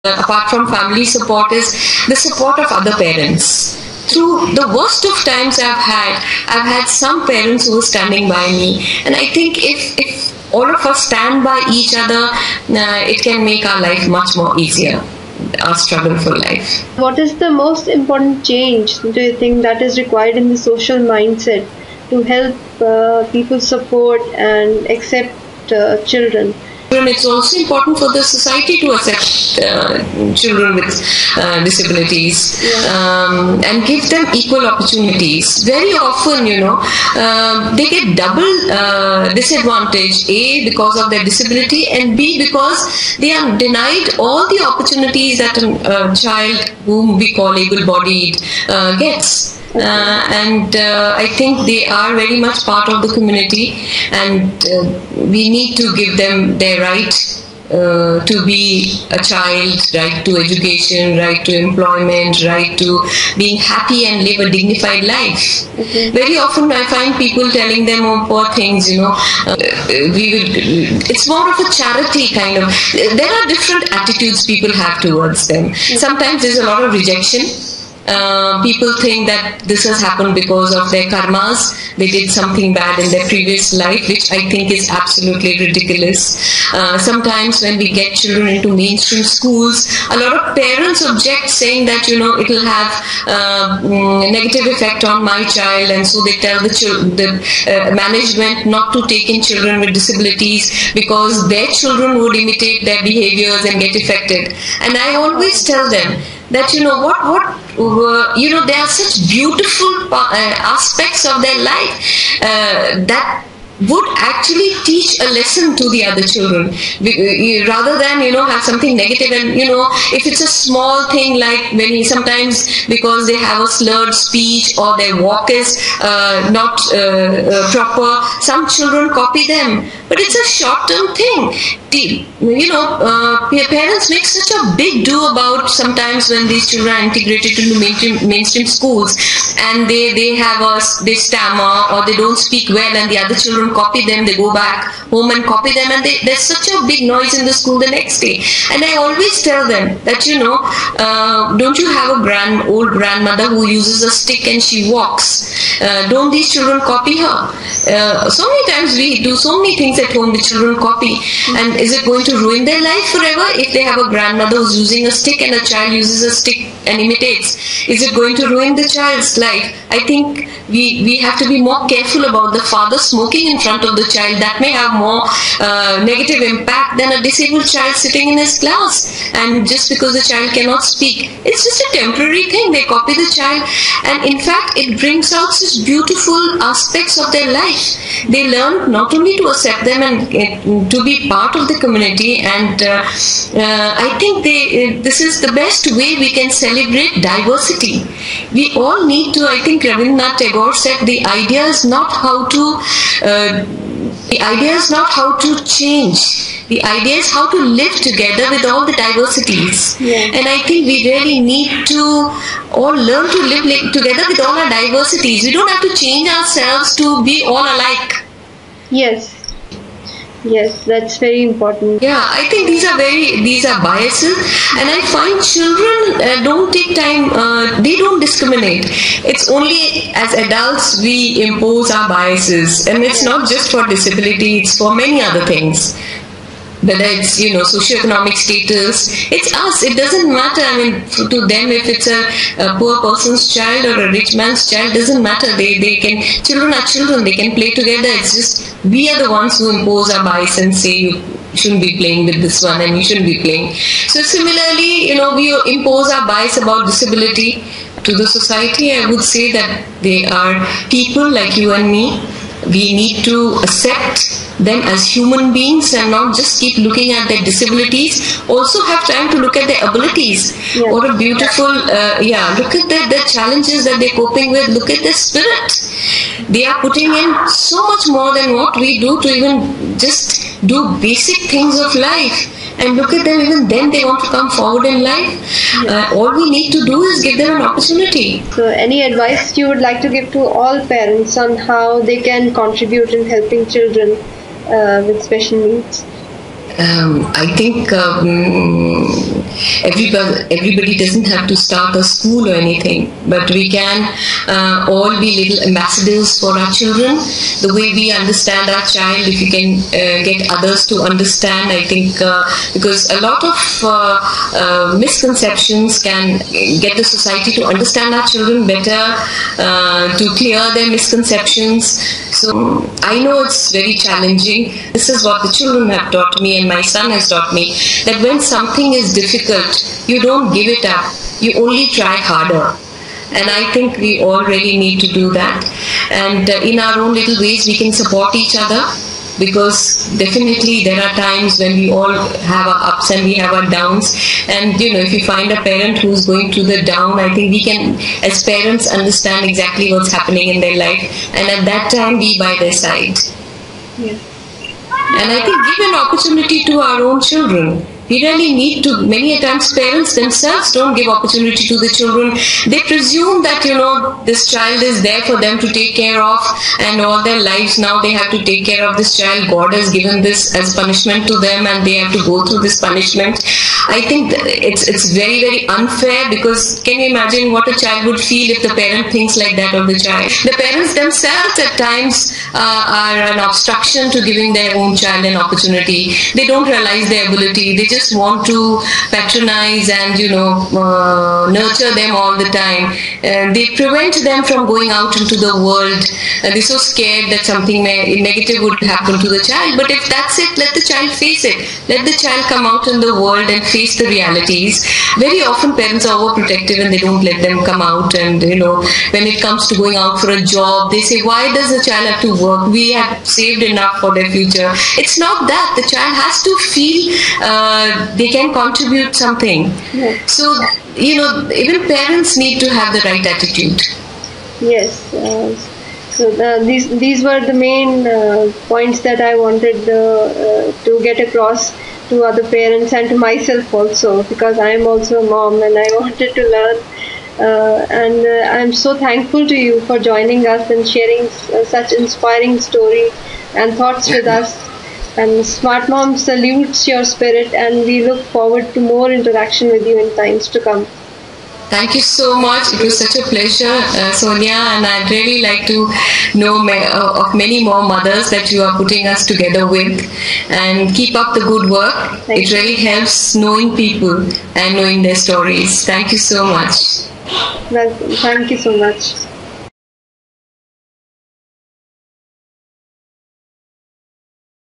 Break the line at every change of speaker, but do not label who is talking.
apart from family support, is the support of other parents. Through the worst of times I've had some parents who are standing by me, and I think if all of us stand by each other, it can make our life much more easier, our struggle for life.
What is the most important change, do you think, that is required in the social mindset to help people support and accept children?
It's also important for the society to accept children with disabilities, and give them equal opportunities. Very often, they get double disadvantage, A, because of their disability, and B, because they are denied all the opportunities that a child whom we call able-bodied gets. I think they are very much part of the community, and we need to give them their right to be a child, right to education, right to employment, right to being happy and live a dignified life. Very often I find people telling them, oh, poor things, it's more of a charity kind of. There are different attitudes people have towards them. Sometimes there's a lot of rejection. People think that this has happened because of their karmas. They did something bad in their previous life, which I think is absolutely ridiculous. Sometimes when we get children into mainstream schools, a lot of parents object, saying that, it will have negative effect on my child, and so they tell the management not to take in children with disabilities because their children would imitate their behaviors and get affected. And I always tell them that, there are such beautiful aspects of their life that would actually teach a lesson to the other children, rather than have something negative. And if it's a small thing, like when sometimes because they have a slurred speech or their walk is not proper, some children copy them, but it's a short-term thing. Parents make such a big do about sometimes when these children are integrated into mainstream schools, and they they stammer or they don't speak well, and the other children copy them. They go back home and copy them, and there's such a big noise in the school the next day. And I always tell them that, don't you have a old grandmother who uses a stick and she walks? Don't these children copy her? So many times we do so many things at home the children copy, and is it going to ruin their life forever if they have a grandmother who's using a stick and a child uses a stick and imitates? Is it going to ruin the child's life? I think we have to be more careful about the father smoking in front of the child. That may have more negative impact than a disabled child sitting in his class. And just because the child cannot speak, it's just a temporary thing. They copy the child, and in fact it brings out such beautiful aspects of their life. They learn not only to accept them and to be part of the community, and I think this is the best way we can celebrate diversity. We all need to, I think Rabindranath Tagore said, the idea is not how to change. The idea is how to live together with all the diversities. And I think we really need to all learn to live together with all our diversities. We don't have to change ourselves to be all alike.
Yes, that's very important.
Yeah, I think these are biases, and I find children don't take time, they don't discriminate. It's only as adults we impose our biases, and it's not just for disability, it's for many other things. Whether it's socioeconomic status, it's us. It doesn't matter. I mean, to them, if it's a poor person's child or a rich man's child, doesn't matter. Children are children. They can play together. It's just we are the ones who impose our bias and say you shouldn't be playing with this one and you shouldn't be playing. So similarly, we impose our bias about disability to the society. I would say that they are people like you and me. We need to accept them as human beings and not just keep looking at their disabilities. Also have time to look at their abilities. What a beautiful, look at the challenges that they're coping with. Look at their spirit. They are putting in so much more than what we do to even just do basic things of life. And look at them, even then they want to come forward in life. All we need to do is give them an opportunity.
So any advice you would like to give to all parents on how they can contribute in helping children with special needs?
I think everybody doesn't have to start a school or anything, but we can all be little ambassadors for our children. The way we understand our child, if we can get others to understand, I think because a lot of misconceptions can get the society to understand our children better, to clear their misconceptions. So I know it's very challenging. This is what the children have taught me, and my son has taught me, that when something is difficult, you don't give it up, you only try harder. And I think we all really need to do that. And in our own little ways, we can support each other, because definitely there are times when we all have our ups and we have our downs. And you know, if you find a parent who's going through the down, I think we can, as parents, understand exactly what's happening in their life, and at that time be by their side.
Yeah.
And I think give an opportunity to our own children. We really need to. Many a times parents themselves don't give opportunity to the children. They presume that, you know, this child is there for them to take care of, and all their lives now they have to take care of this child. God has given this as punishment to them, and they have to go through this punishment. I think it's very, very unfair, because can you imagine what a child would feel if the parent thinks like that of the child? The parents themselves at times are an obstruction to giving their own child an opportunity. They don't realize their ability. They just want to patronize and, you know, nurture them all the time. They prevent them from going out into the world. They're so scared that something negative would happen to the child. But if that's it, let the child face it. Let the child come out in the world and face the realities. Very often parents are overprotective and they don't let them come out. And, you know, when it comes to going out for a job, they say, why does the child have to work? We have saved enough for their future. It's not that. The child has to feel they can contribute something.
Yeah.
So, you know, even parents need to have the right attitude.
Yes. So these were the main points that I wanted to get across to other parents and to myself also, because I am also a mom and I wanted to learn. And I'm so thankful to you for joining us and sharing such inspiring story and thoughts with us. And Smart Mom salutes your spirit, and we look forward to more interaction with you in times to come.
Thank you so much. It was such a pleasure, Sonia, and I'd really like to know of many more mothers that you are putting us together with. And keep up the good work. It really helps knowing people and knowing their stories. Thank you so much.
Welcome. Thank you so much.